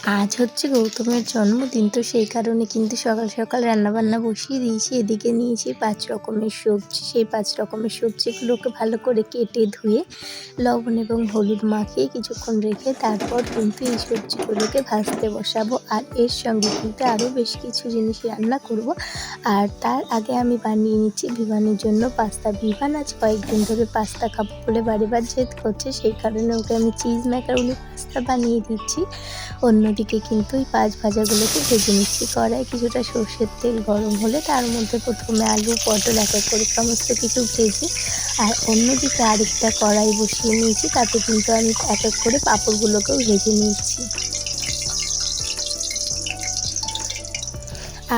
আজ হচ্ছে গৌতমের জন্মদিন, তো সেই কারণে কিন্তু সকাল সকাল রান্নাবান্না বসিয়ে দিয়েছি। এদিকে নিয়েছি 5 রকমের সবজি। সেই 5 রকমের সবজিগুলোকে ভালো করে কেটে ধুয়ে লবণ এবং হলুদ মাখিয়ে কিছুক্ষণ রেখে তারপর কিন্তু এই সবজিগুলোকে ভাজতে বসাবো। আর এর সঙ্গে কিন্তু আরও বেশ কিছু জিনিস রান্না করব। আর তার আগে আমি বানিয়ে নিচ্ছি বিভানের জন্য পাস্তা। বিভান আজ কয়েকদিন ধরে পাস্তা খাবো বলে বাড়িবার জেদ করছে, সেই কারণে ওকে আমি চিজ ম্যাকারোনি পাস্তা বানিয়ে দিচ্ছি। অন্যদিকে কিন্তু এই পাঁচ ভাজাগুলোকে ভেজে নিচ্ছি। কড়ায় কিছুটা সর্ষের তেল গরম হলে তার মধ্যে প্রথমে আলু, পটল এক এক করে সমস্ত কিছু ভেজে আর অন্যদিকে আরেকটা কড়াই বসিয়ে নিয়েছি, তাতে কিন্তু আমি এক এক করে পাঁপড়গুলোকেও ভেজে নিচ্ছি।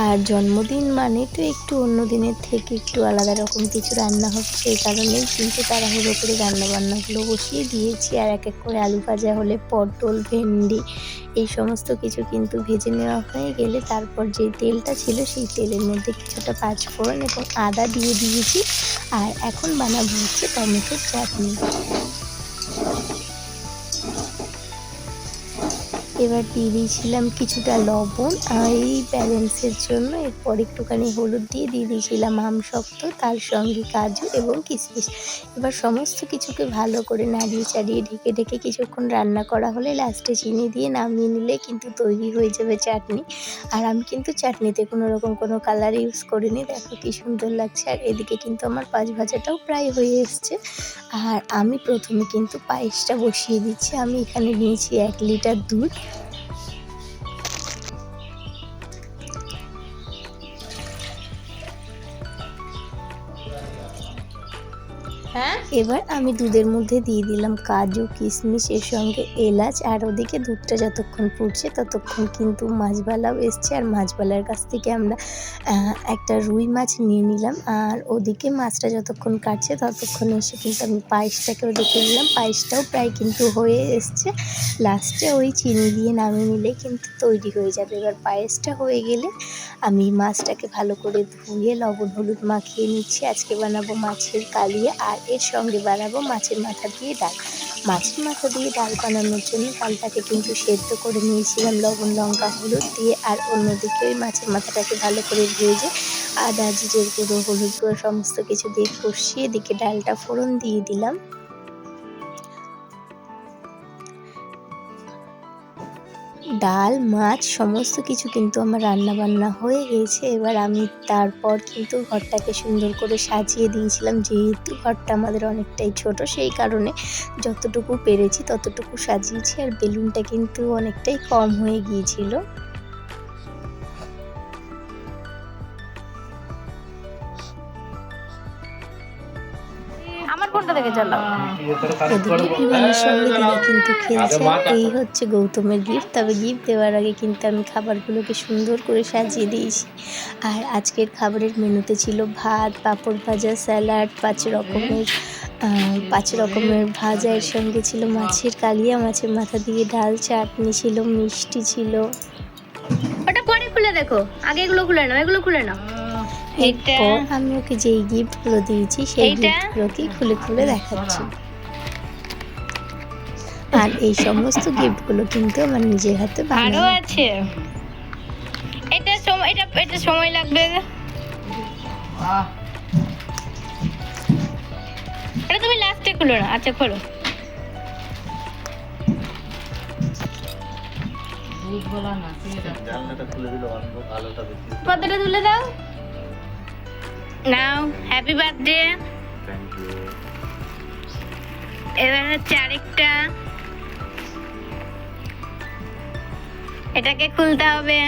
আর জন্মদিন মানে তো একটু অন্য দিনের থেকে একটু আলাদা রকম কিছু রান্না হচ্ছে, সেই কারণেই কিন্তু তাড়াহুড়ো করে রান্নাবান্নাগুলো বসিয়ে দিয়েছি। আর এক এক করে আলু ভাজা হলে পটল, ভেন্ডি এই সমস্ত কিছু কিন্তু ভেজে নেওয়া হয়ে গেলে তারপর যে তেলটা ছিল সেই তেলের মধ্যে কিছুটা পাঁচফোড়ন এবং আদা দিয়ে দিয়েছি। আর এখন বানাবো হচ্ছে টমেটোর চাটনি। এবার দিয়ে দিয়েছিলাম কিছুটা লবণ আর এই ব্যালেন্সের জন্য। এরপর একটুখানি হলুদ দিয়ে দিয়েছিলাম আমসত্ত্ব, তার সঙ্গে কাজু এবং কিশমিশ। এবার সমস্ত কিছুকে ভালো করে নাড়িয়ে চাড়িয়ে ঢেকে ঢেকে কিছুক্ষণ রান্না করা হলে লাস্টে চিনি দিয়ে নামিয়ে নিলে কিন্তু তৈরি হয়ে যাবে চাটনি। আর আমি কিন্তু চাটনিতে কোনো কালার ইউজ করিনি, দেখো কি সুন্দর লাগছে। আর এদিকে কিন্তু আমার পাঁচ ভাজাটাও প্রায় হয়ে এসছে। আর আমি প্রথমে কিন্তু পায়েসটা বসিয়ে দিচ্ছি। আমি এখানে নিয়েছি 1 লিটার দুধ। এবার আমি দুধের মধ্যে দিয়ে দিলাম কাজু, কিশমিশ, এর সঙ্গে এলাচ। আর ওদিকে দুধটা যতক্ষণ ফুটছে ততক্ষণ কিন্তু মাছবালাও এসছে। আর মাছবালার কাছ থেকে আমরা একটা রুই মাছ নিয়ে নিলাম। আর ওদিকে মাছটা যতক্ষণ কাটছে ততক্ষণ এসে কিন্তু আমি পায়েসটাকেও দেখে নিলাম। পায়েসটাও প্রায় কিন্তু হয়ে এসছে। লাস্টে ওই চিনি দিয়ে নামিয়ে নিলে কিন্তু তৈরি হয়ে যাবে। এবার পায়েসটা হয়ে গেলে আমি মাছটাকে ভালো করে ধুয়ে লবণ হলুদ মাখিয়ে নিচ্ছি। আজকে বানাবো মাছের কালিয়া আর এর সঙ্গে বানাবো মাছের মাথা দিয়ে ডাল। মাছের মাথা দিয়ে ডাল বানানোর জন্য ডালটাকে কিন্তু সেদ্ধ করে নিয়েছিলাম লবণ, লঙ্কা, হলুদ দিয়ে। আর অন্যদিকে ওই মাছের মাথাটাকে ভালো করে ভেজে আদা, জিরের গুঁড়ো, হলুদ গুঁড়ো সমস্ত কিছু দিয়ে কষিয়ে এদিকে ডালটা ফোড়ন দিয়ে দিলাম। ডাল, মাছ সমস্ত কিছু কিন্তু আমার রান্নাবান্না হয়ে গিয়েছে। এবার আমি তারপর কিন্তু ঘরটাকে সুন্দর করে সাজিয়ে দিয়েছিলাম। যেহেতু ঘরটা আমাদের অনেকটাই ছোট, সেই কারণে যতটুকু পেরেছি ততটুকু সাজিয়েছি। আর বেলুনটা কিন্তু অনেকটাই কম হয়ে গিয়েছিল। আমার ফোনটা দেখে চালাও। এদিকে বিমানের সঙ্গে দিদি কিন্তু খেলছে। এই হচ্ছে গৌতমের গিফট। তবে গিফট দেওয়ার আগে কিন্তু আমি খাবারগুলোকে সুন্দর করে সাজিয়ে দিয়েছি। আর আজকের খাবারের মেনুতে ছিল ভাত, পাঁপড় ভাজা, স্যালাড, 5 রকমের ভাজা, এর সঙ্গে ছিল মাছের কালিয়া, মাছের মাথা দিয়ে ডাল, চাটনি ছিল, মিষ্টি ছিল। ওটা পরে খুলে দেখো, আগে এগুলো খুলে নাও, এগুলো খুলে নাও। এরপর আমি ওকে যেই গিফটগুলো দিয়েছি সেই গিফটগুলোকেই খুলে খুলে দেখাচ্ছি। আর এই সমস্ত গিফটগুলো কিন্তু আমার নিজের হাতে বানানো। আরো আছে, এটা সময় লাগবে। এটা তুমি লাস্টে খুলো না। আচ্ছা খোলো। পর্দাটা তুলে দাও। নাও, হ্যাপি বার্থডে। এবার হচ্ছে আরেকটা, এটাকে খুলতে হবে।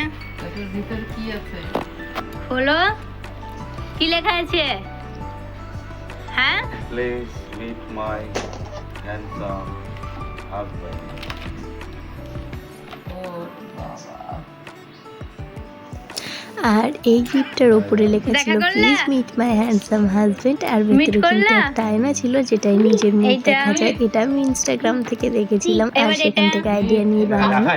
খোলো, কি লেখা আছে? হ্যাঁ, Please meet my handsome husband. আর এই গিফটটার উপরে লেখা ছিল please meet my handsome husband. আর ভেতরে কিন্তু একটা আয়না ছিল যেটাই নিজের মুখ দেখা যায়। এটা আমি ইনস্টাগ্রাম থেকে দেখেছিলাম আর সেখান থেকে আইডিয়া নিয়ে বানানো।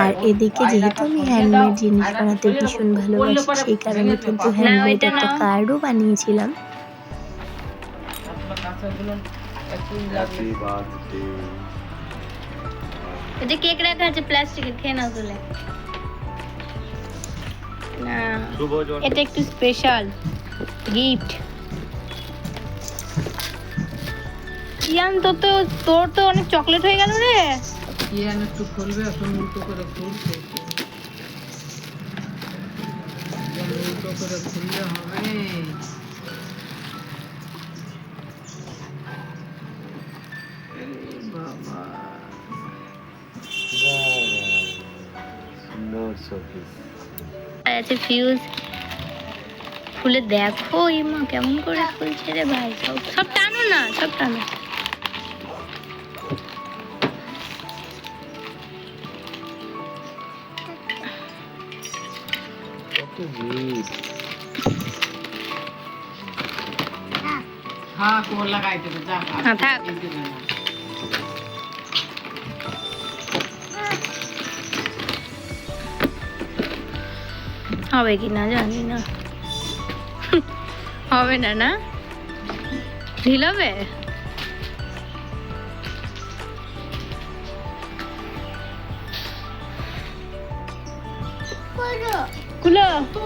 আর এদিকে যেহেতু আমি হ্যান্ডমেড জিনিস বানাতে ভীষণ ভালোবাসি, সেই কারণে কিন্তু হ্যান্ডমেড একটা কার্ডও বানিয়েছিলাম। Happy birthday. এটা কেক রাখা আছে প্লাস্টিকের, খেয়ে নাও তুলে। না শুভ জন্ম। এটা একটু স্পেশাল গিফট। ইয়ান তোর তো অনেক চকলেট হয়ে গেল রে। ইয়ান একটু খুলবে, এখন উল্টো করে খুলছে, উল্টো করে খুললে হবে। বাবা সুন্দর শোপিস। আছে ফিউজ, খুলে দেখো ইমা কেমন করে খুলছে রে ভাই। সব টানো না, সব টানো। কত গিফট। থাক, ও লাগাই দেবে, যা। হ্যাঁ, থাক। দেবে না। হবে কি না জানি না। হবে না, না ঢিল হবে। খুলো। তো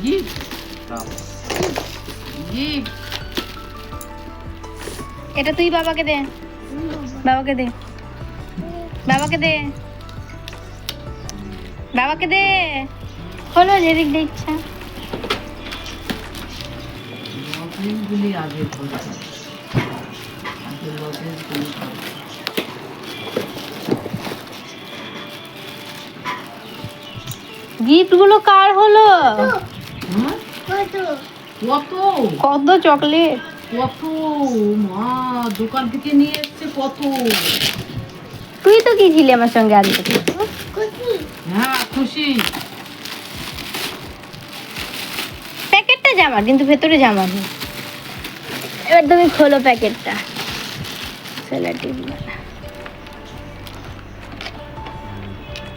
গিফট, নাও। গিফট। এটা তুই বাবাকে দে, বাবাকে দে, বাবাকে দে, বাবাকে দে। খোলো যেদিক দিয়ে ইচ্ছা। লজেন্সগুলি আগে করতে, আগে লজেন্সগুলি করতে। গিফট গুলো কার হলো? হুম? কত কত চকলেট। কত মা দোকান থেকে নিয়ে এসছে কত। তুই তো কি ছিলি আমার সঙ্গে আনতে? হ্যাঁ খুশি। প্যাকেটটা জামা, কিন্তু ভেতরে জামা নেই। এবার তুমি খোলো প্যাকেটটা। সেলাটিভ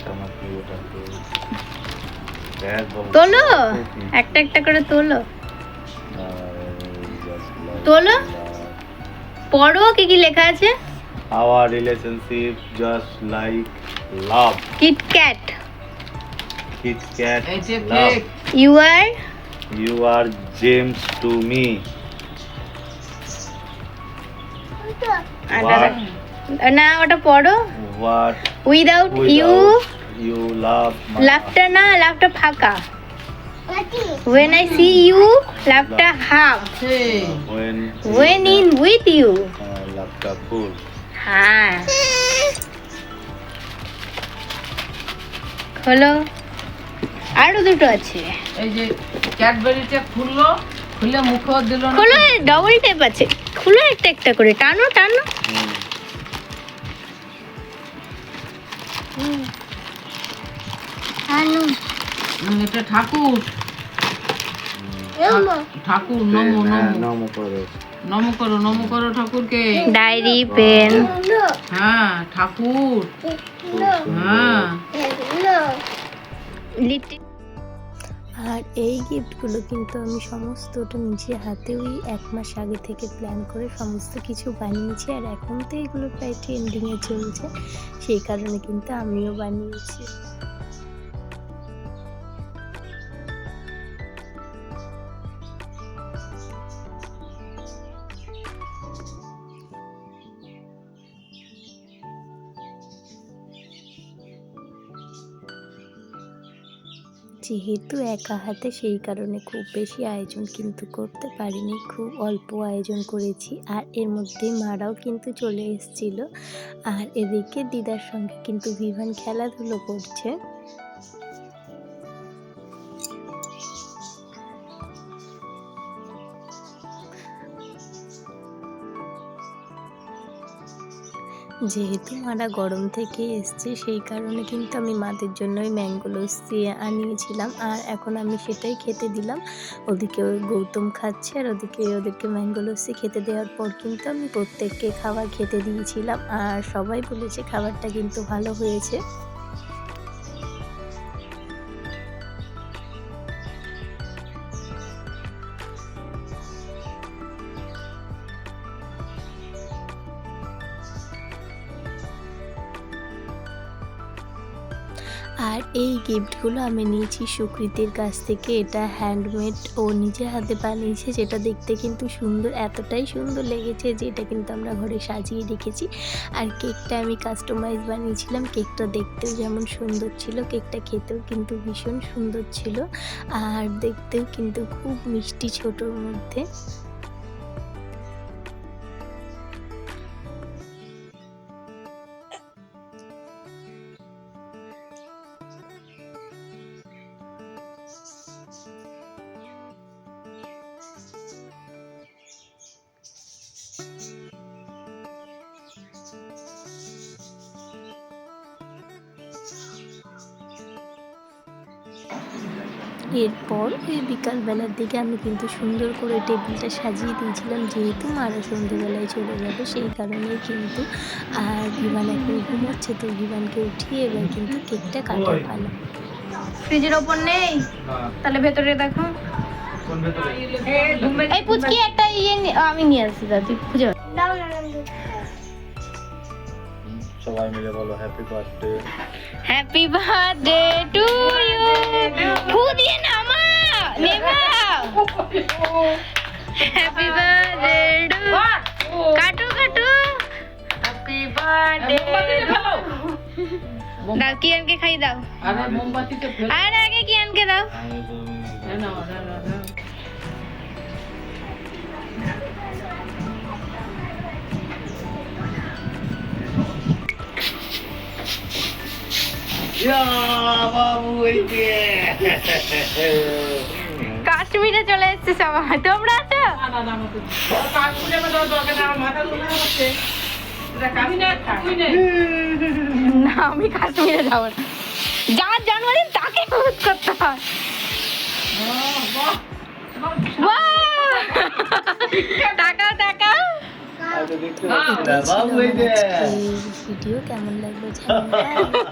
তোমাকে ওটা তো দেখ বাবা। তোলো, একটা একটা করে তোলো, Just like তোলো। that. পড়ো কি কি লেখা আছে। Our relationship just like love. KitKat, Kit Kat, এই যে love. Cake, you are You are James to me. না ওটা পড়ো। What without you without you love my লাভটা না, লাভটা ফাঁকা। When I see you, লাভটা half. When in with you, loveটা full. হ্যাঁ। খোলো, আরো দুটো আছে। এই যে ক্যাডবেরিটা খুললো, খুলে মুখও দিল না। খোলো, ডবল টেপ আছে। খুলো একটা একটা করে, টানো টানো। এটা ঠাকুর, ঠাকুর নমো নমো নমো করো। নমো করো, নমো করো ঠাকুরকে। ডায়েরি, পেন, হ্যাঁ ঠাকুর, হ্যাঁ লিটিল। আর এই গিফটগুলো কিন্তু আমি সমস্তটা নিজে হাতে ওই 1 মাস আগে থেকে প্ল্যান করে সমস্ত কিছু বানিয়েছি। আর এখন তো এগুলো প্রায় ট্রেন্ডিংয়ে চলছে, সেই কারণে কিন্তু আমিও বানিয়েছি। যেহেতু একা হাতে, সেই কারণে খুব বেশি আয়োজন কিন্তু করতে পারিনি, খুব অল্প আয়োজন করেছি। আর এর মধ্যেই মারাও কিন্তু চলে এসেছিল। আর এদিকে দিদার সঙ্গে কিন্তু ভিভান খেলাধুলো করছে। যেহেতু মারা গরম থেকে এসছে, সেই কারণে কিন্তু আমি মাদের জন্যই ম্যাঙ্গো লস্যি আনিয়েছিলাম। আর এখন আমি সেটাই খেতে দিলাম। ওদিকে ওই গৌতম খাচ্ছে, আর ওদেরকে ম্যাঙ্গো লস্যি খেতে দেওয়ার পর কিন্তু আমি প্রত্যেককে খাবার খেতে দিয়েছিলাম। আর সবাই বলেছে খাবারটা কিন্তু ভালো হয়েছে। আর এই গিফটগুলো আমি নিয়েছি সুকৃতির কাছ থেকে। এটা হ্যান্ডমেড, ও নিজের হাতে বানিয়েছে, যেটা দেখতে কিন্তু সুন্দর, এতটাই সুন্দর লেগেছে যে এটা কিন্তু আমরা ঘরে সাজিয়ে রেখেছি। আর কেকটা আমি কাস্টমাইজ বানিয়েছিলাম। কেকটা দেখতেও যেমন সুন্দর ছিল, কেকটা খেতেও কিন্তু ভীষণ সুন্দর ছিল, আর দেখতেও কিন্তু খুব মিষ্টি ছোটোর মধ্যে। এরপর এই বিকালবেলার দিকে আমি কিন্তু সুন্দর করে টেবিলটা সাজিয়ে দিয়েছিলাম, যেহেতু মারা সন্ধ্যেবেলায় চলে যাবে সেই কারণেই কিন্তু। আর ভিভান এখন ঘুমোচ্ছে, তো ভিভানকে উঠিয়ে এবার কিন্তু কেকটা কাটার পালা। ফ্রিজের ওপর নেই, তাহলে ভেতরে দেখো। এই পুচকি একটা আমি নিয়ে আসছি, তুই খুঁজে সবাই মিলে বলো happy birthday. Happy birthday to you. ফু দিয়ে নামা নেবা। হ্যাপি বার্থডে টু, কাটো কাটো। Happy birthday. দাও কিয়ানকে খাই দাও। আরে মোমবাতিতে ফেল। আর আগে কিয়ানকে দাও। না না না না। বাবু এই যে কাশ্মীরে চলে এসেছে সবাই, তোমরা আছো? না না না আমাকে কাকুলে মে দাও দরকার না, আমার মাথা ঘুরে হচ্ছে। এটা কাকুলে কাকুলে। না আমি কাশ্মীরে যাবো না, যার জন্মদিন তাকে খুশ করতে হয়। বাহ বাহ! তাকাও তাকাও। আজ দেখতে এটাই ছিল বাবু এই আমার যে আজকের ভিডিও। কেমন লাগলো জানাবেন।